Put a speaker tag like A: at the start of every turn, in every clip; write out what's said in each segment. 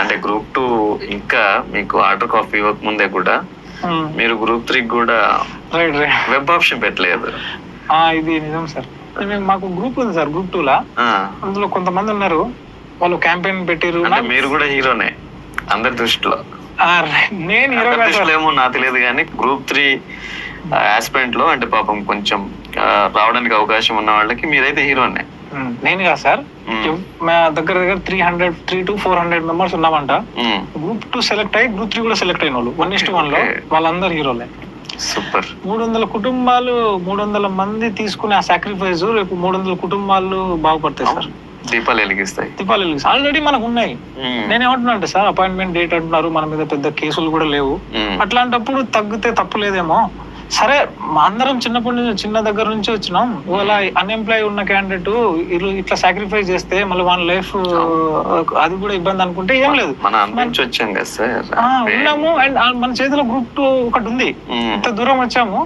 A: అంటే గ్రూప్ 2 ఇంకా మీకు ఆర్డర్ కాపీ ఇవ్వక ముందే కూడా మీరు గ్రూప్ 3 కూడా వెబ్ ఆప్షన్ పెట్టలేదు.
B: ఇది నిజం సార్. మాకు గ్రూప్ ఉంది సార్, గ్రూప్ 2 లా. అందులో కొంతమంది ఉన్నారు, వాళ్ళు క్యాంపెయిన్ పెట్టారు.
A: మీరు కూడా హీరోనే అందరి దృష్టిలో.
B: నేను హీరో
A: ఏమో నాకు తెలియదు కానీ గ్రూప్ 3 ఆస్పెంట్ లో అంటే పాపం కొంచెం రావడానికి అవకాశం ఉన్న వాళ్ళకి మీరైతే హీరోనే.
B: నేను కాదు సార్, మా దగ్గర 300 to 400 మెంబర్స్ ఉన్నామంట. గ్రూప్ 2 సెలెక్ట్ అయ్యి గ్రూప్ 3 కూడా సెలెక్ట్ అయిన వాళ్ళు 1:1 లో వాళ్ళందరూ హీరోలే.
A: సూపర్.
B: 300 కుటుంబాలు, 300 మంది తీసుకునే ఆ సాక్రిఫైస్ రేపు 300 కుటుంబాలు బాగుపడతాయి సార్.
A: దీపాలు వెలిగిస్తాయి.
B: ఆల్రెడీ మనకు ఉన్నాయి. నేనేమంటున్నా అంటే సార్, అపాయింట్మెంట్ డేట్ అంటున్నారు, మన మీద పెద్ద కేసులు కూడా లేవు. అట్లాంటప్పుడు తగ్గితే తప్పు లేదేమో. సరే, అందరం చిన్నప్పటి నుంచి చిన్న దగ్గర నుంచి వచ్చినాం. ఇవాళ అన్ఎంప్లాయ్ ఉన్న క్యాండిడేట్ ఇట్లా సాక్రిఫైస్ చేస్తే మళ్ళీ వాళ్ళ లైఫ్ అది కూడా ఇబ్బంది అనుకుంటే ఏం లేదు. ఉన్నాము అండ్ మన చేతిలో గ్రూప్ 2 ఒకటి ఉంది. ఇంత దూరం వచ్చాము.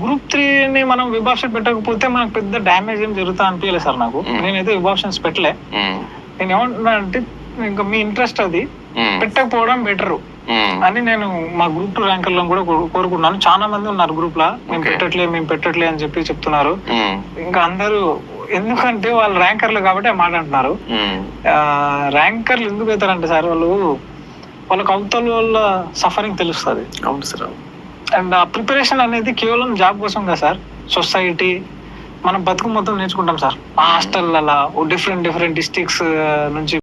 B: గ్రూప్ 3ని మనం వెబ్ ఆప్షన్ పెట్టకపోతే మనకు పెద్ద డ్యామేజ్ ఏం జరుగుతా అనిపించలేదు సార్ నాకు. నేనైతే వెబ్ ఆప్షన్స్ పెట్టలే. నేను ఏమంటున్నా అంటే, ఇంకా మీ ఇంట్రెస్ట్ అది పెట్టకపోవడం బెటర్ అని నేను మా గ్రూప్ 2 ర్యాంకర్లను కూడా కోరుకున్నాను. చాలా మంది ఉన్నారు గ్రూప్ లా, మేము పెట్టట్లే అని చెప్పి చెప్తున్నారు. ఇంకా అందరూ ఎందుకంటే వాళ్ళు ర్యాంకర్లు కాబట్టి మాట అంటున్నారు. ర్యాంకర్లు ఎందుకు అవుతారంటే సార్, వాళ్ళకి అవతల వాళ్ళ సఫరింగ్ తెలుస్తుంది.
A: అవును సార్.
B: అండ్ ఆ ప్రిపరేషన్ అనేది కేవలం జాబ్ కోసం కదా సార్. సొసైటీ మనం బతుకు మొత్తం నేర్చుకుంటాం సార్. హాస్టల్ అలా డిఫరెంట్ డిస్ట్రిక్ట్స్ నుంచి